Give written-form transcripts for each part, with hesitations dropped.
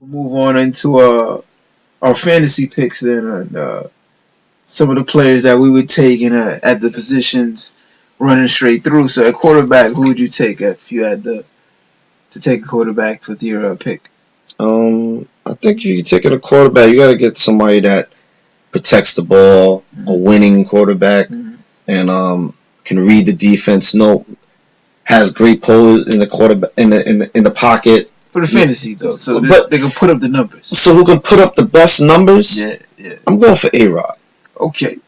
Move on into our fantasy picks then, and some of the players that we would take in at the positions running straight through. So at quarterback, who would you take if you had to take a quarterback with your pick? I think you taking a quarterback, you got to get somebody that protects the ball, a winning quarterback, and can read the defense. Has great pose in the quarterback in the pocket. For the fantasy though, so but they can put up the numbers. So who can put up the best numbers? Yeah. I'm going for A-Rod. Okay.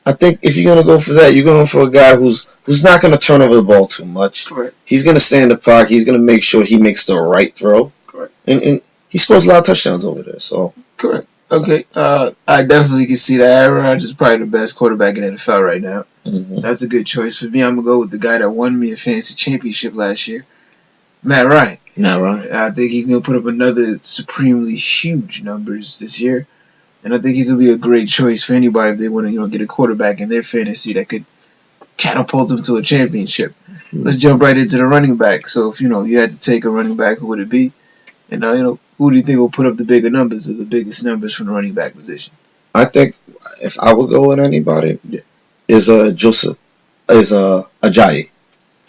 I think if you're gonna go for that, you're going for a guy who's not gonna turn over the ball too much. Correct. He's gonna stay in the pocket. He's gonna make sure he makes the right throw. Correct. And he scores a lot of touchdowns over there. So correct. Okay. I definitely can see that. A-Rod is probably the best quarterback in the NFL right now. Mm-hmm. So that's a good choice for me. I'm gonna go with the guy that won me a fantasy championship last year, Matt Ryan. I think he's gonna put up another supremely huge numbers this year. And I think he's going to be a great choice for anybody if they want to, get a quarterback in their fantasy that could catapult them to a championship. Mm-hmm. Let's jump right into the running back. So if, you had to take a running back, who would it be? And, who do you think will put up the bigger numbers or the biggest numbers from the running back position? I think if I would go with anybody, is Ajayi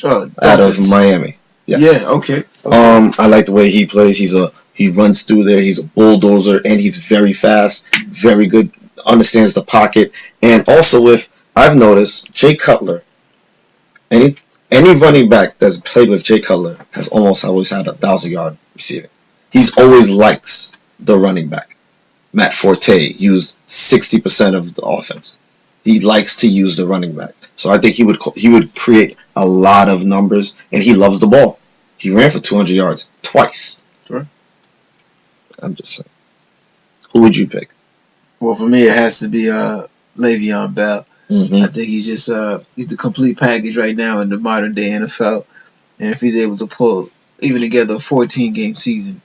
out of Miami. Yes. Yeah, okay. I like the way he plays. He runs through there. He's a bulldozer, and he's very fast, very good, understands the pocket. And also I've noticed, Jay Cutler, any running back that's played with Jay Cutler has almost always had 1,000-yard receiving. He's always likes the running back. Matt Forte used 60% of the offense. He likes to use the running back. So I think he would create a lot of numbers, and he loves the ball. He ran for 200 yards twice. Sure. I'm just saying. Who would you pick? Well, for me, it has to be Le'Veon Bell. Mm-hmm. I think he's just he's the complete package right now in the modern day NFL. And if he's able to pull even together a 14-game season,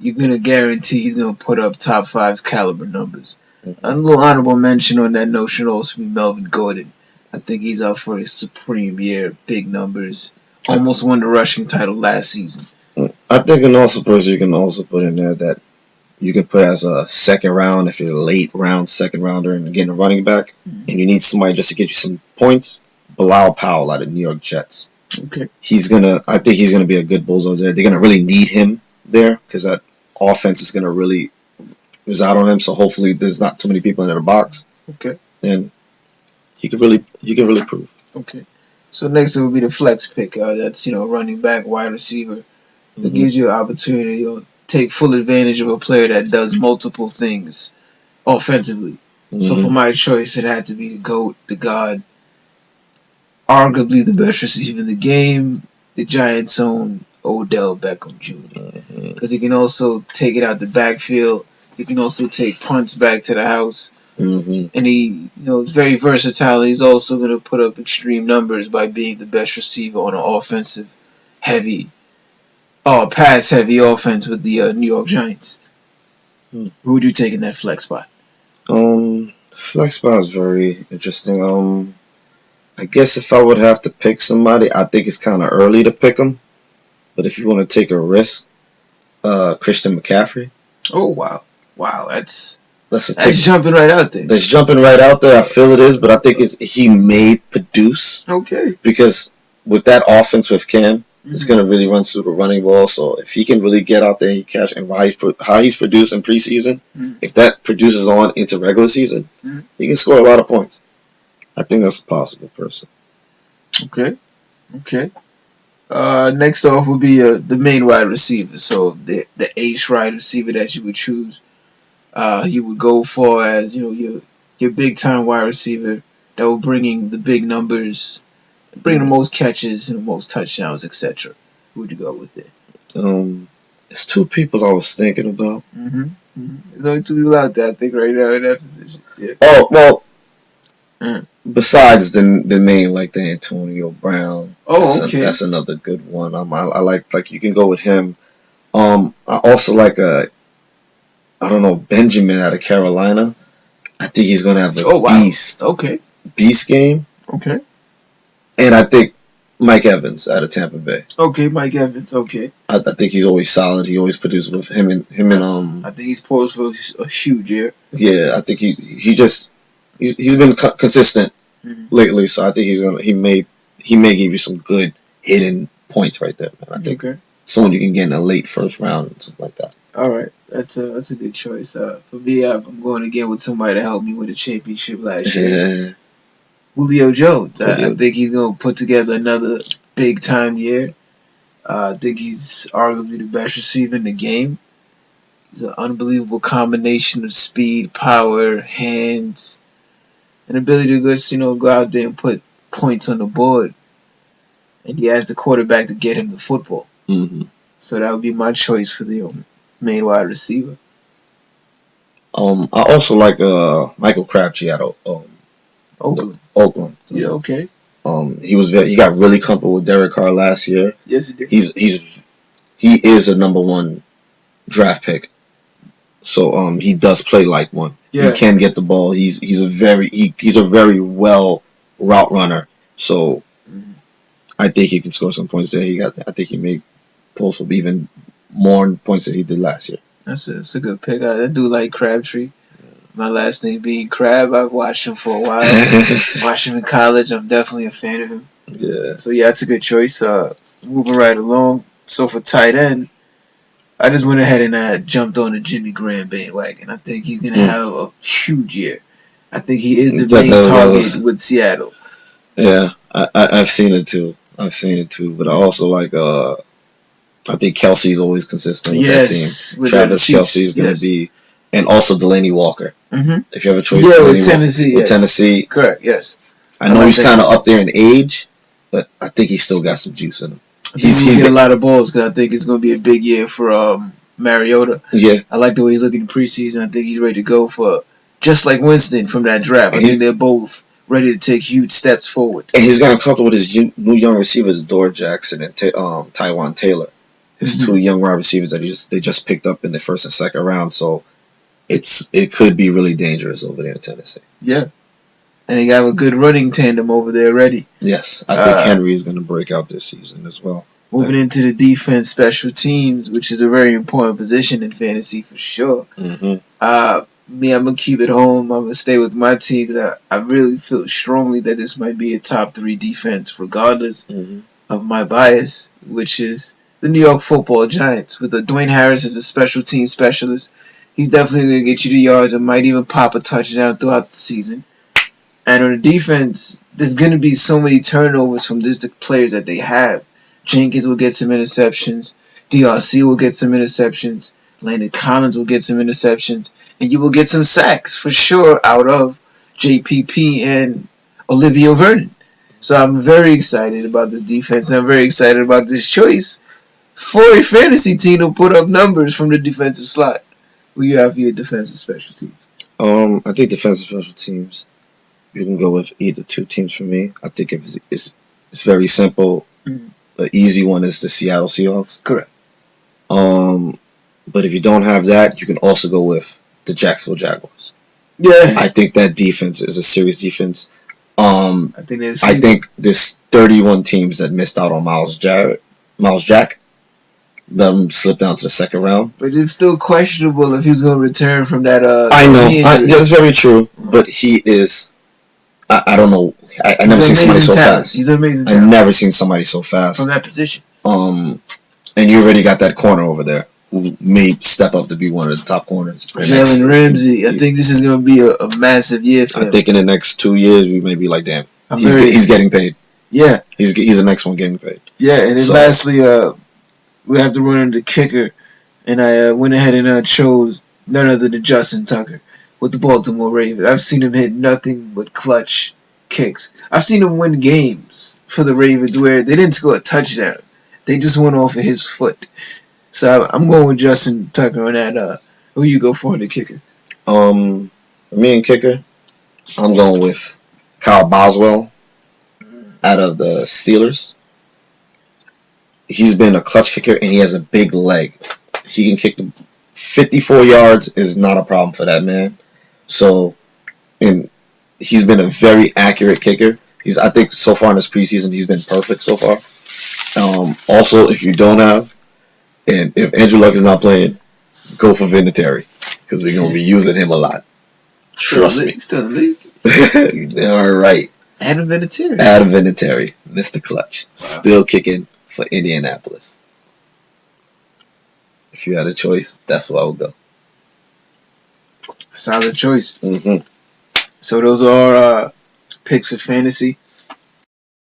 you're gonna guarantee he's gonna put up top 5's caliber numbers. Mm-hmm. A little honorable mention on that note should also be Melvin Gordon. I think he's out for his supreme year, big numbers. Almost won the rushing title last season. I think an also person you can also put in there that you can put as a second round if you're a late round second rounder and getting a running back, and you need somebody just to get you some points. Bilal Powell out of New York Jets. Okay. I think he's gonna be a good bulldozer. They're gonna really need him there because that offense is gonna really reside on him. So hopefully there's not too many people in the box. Okay. And he can really prove. Okay. So next it will be the flex pick. That's running back, wide receiver. It gives you an opportunity to take full advantage of a player that does multiple things offensively. Mm-hmm. So for my choice, it had to be the GOAT, the God, arguably the best receiver in the game, the Giants' own Odell Beckham Jr. Because he can also take it out the backfield. He can also take punts back to the house. Mm-hmm. And he, is very versatile. He's also going to put up extreme numbers by being the best receiver on an pass-heavy offense with the New York Giants. Who would you take in that flex spot? The flex spot is very interesting. I guess if I would have to pick somebody, I think it's kind of early to pick him. But if you want to take a risk, Christian McCaffrey. Oh, wow. That's That's jumping right out there. That's jumping right out there. I feel it is, but I think he may produce. Okay. Because with that offense with Cam, it's going to really run through the running ball. So if he can really get out there and catch, and how he's produced in preseason, if that produces on into regular season, he can score a lot of points. I think that's a possible person. Okay. Next off would be the main wide receiver. So the ace wide receiver that you would choose. You would go for as your big time wide receiver that will bring in the big numbers, bring the most catches and the most touchdowns, etc. Who would you go with there? It's two people I was thinking about. There's only two people out there, I think, right now in that position. Yeah. Oh well, besides the main like the Antonio Brown. Oh, okay. That's another good one. I like you can go with him. I also like I don't know, Benjamin out of Carolina. I think he's going to have a beast. Okay. Beast game. Okay. And I think Mike Evans out of Tampa Bay. Okay, Mike Evans. Okay. I think he's always solid. He always produces with him and I think he's poised for a huge year. Yeah, I think he's been consistent lately. So I think he may give you some good hidden points right there, man. I think someone you can get in a late first round and something like that. All right, that's a good choice. For me, I'm going again with somebody to help me with a championship last year. Yeah. Julio Jones. I think he's going to put together another big time year. I think he's arguably the best receiver in the game. He's an unbelievable combination of speed, power, hands, and ability to just go out there and put points on the board. And he has the quarterback to get him the football. Mm-hmm. So that would be my choice for the main wide receiver. I also like Michael Crabtree out of Oakland. Oakland. Yeah, okay. He got really comfortable with Derek Carr last year. Yes, he did. He is a number one draft pick. So he does play like one. Yeah. He can get the ball. He's a very well route runner. So I think he can score some points there. I think he may pull for even more points than he did last year. That's a good pick. I do like Crabtree. My last name being Crab. I've watched him for a while. Watched him in college. I'm definitely a fan of him. Yeah. So yeah, that's a good choice. Moving right along. So for tight end, I just went ahead and jumped on the Jimmy Graham bandwagon. I think he's going to have a huge year. I think he is the main target with Seattle. Yeah, I've seen it too. But I also like. I think Kelsey's always consistent with that team. Travis Kelsey's going to be, and also Delaney Walker. Mm-hmm. If you have a choice, with Tennessee. With Tennessee, correct. Yes. I know he's kind of up there in age, but I think he's still got some juice in him. He's going to get a lot of balls because I think it's going to be a big year for Mariota. Yeah. I like the way he's looking in preseason. I think he's ready to go for just like Winston from that draft. I think they're both ready to take huge steps forward. And he's gotten comfortable with his new young receivers, Dor Jackson and Tywan Taylor. His two young wide receivers that they just picked up in the first and second round. So it could be really dangerous over there in Tennessee. Yeah. And they got a good running tandem over there already. Yes, I think Henry is going to break out this season as well. Moving into the defense, special teams, which is a very important position in fantasy for sure. Mm-hmm. Me, I'm going to keep it home. I'm going to stay with my team because I really feel strongly that this might be a top 3 defense regardless of my bias, which is the New York Football Giants. With Dwayne Harris as a special team specialist, he's definitely going to get you the yards and might even pop a touchdown throughout the season. And on the defense, there's going to be so many turnovers from the players that they have. Jenkins will get some interceptions. DRC will get some interceptions. Landon Collins will get some interceptions. And you will get some sacks for sure out of JPP and Olivia Vernon. So I'm very excited about this defense. I'm very excited about this choice for a fantasy team to put up numbers from the defensive slot. Who you have for your defensive special teams? I think defensive special teams, you can go with either 2 teams for me. I think it's very simple. Mm-hmm. The easy one is the Seattle Seahawks. Correct. But if you don't have that, you can also go with the Jacksonville Jaguars. Yeah. I think that defense is a serious defense. I think there's 31 teams that missed out on Miles Jack. Let him slip down to the second round. But it's still questionable if he's going to return from that. I know. That's very true. But he is. I don't know. I never seen somebody so fast. He's amazing. I've never seen somebody so fast from that position. And you already got that corner over there who may step up to be one of the top corners. Jalen Ramsey. I think this is going to be a massive year for him. I think in the next 2 years we may be like, damn, he's getting paid. Yeah, he's the next one getting paid. Yeah, and then lastly, we have to run into the kicker, and I went ahead and chose none other than Justin Tucker with the Baltimore Ravens. I've seen him hit nothing but clutch kicks. I've seen him win games for the Ravens where they didn't score a touchdown. They just went off of his foot. So I'm going with Justin Tucker on that. Who you go for in the kicker? For me and kicker, I'm going with Kyle Boswell out of the Steelers. He's been a clutch kicker, and he has a big leg. He can kick 54 yards is not a problem for that man. So, and he's been a very accurate kicker. I think so far in this preseason he's been perfect so far. Also, if you don't have, and if Andrew Luck is not playing, go for Vinatieri because we're gonna be using him a lot. Trust me. Still in the league. All right. Adam Vinatieri. Mr. Clutch, still kicking for Indianapolis. If you had a choice, that's where I would go. Solid choice. Mm-hmm. So those are our picks for fantasy.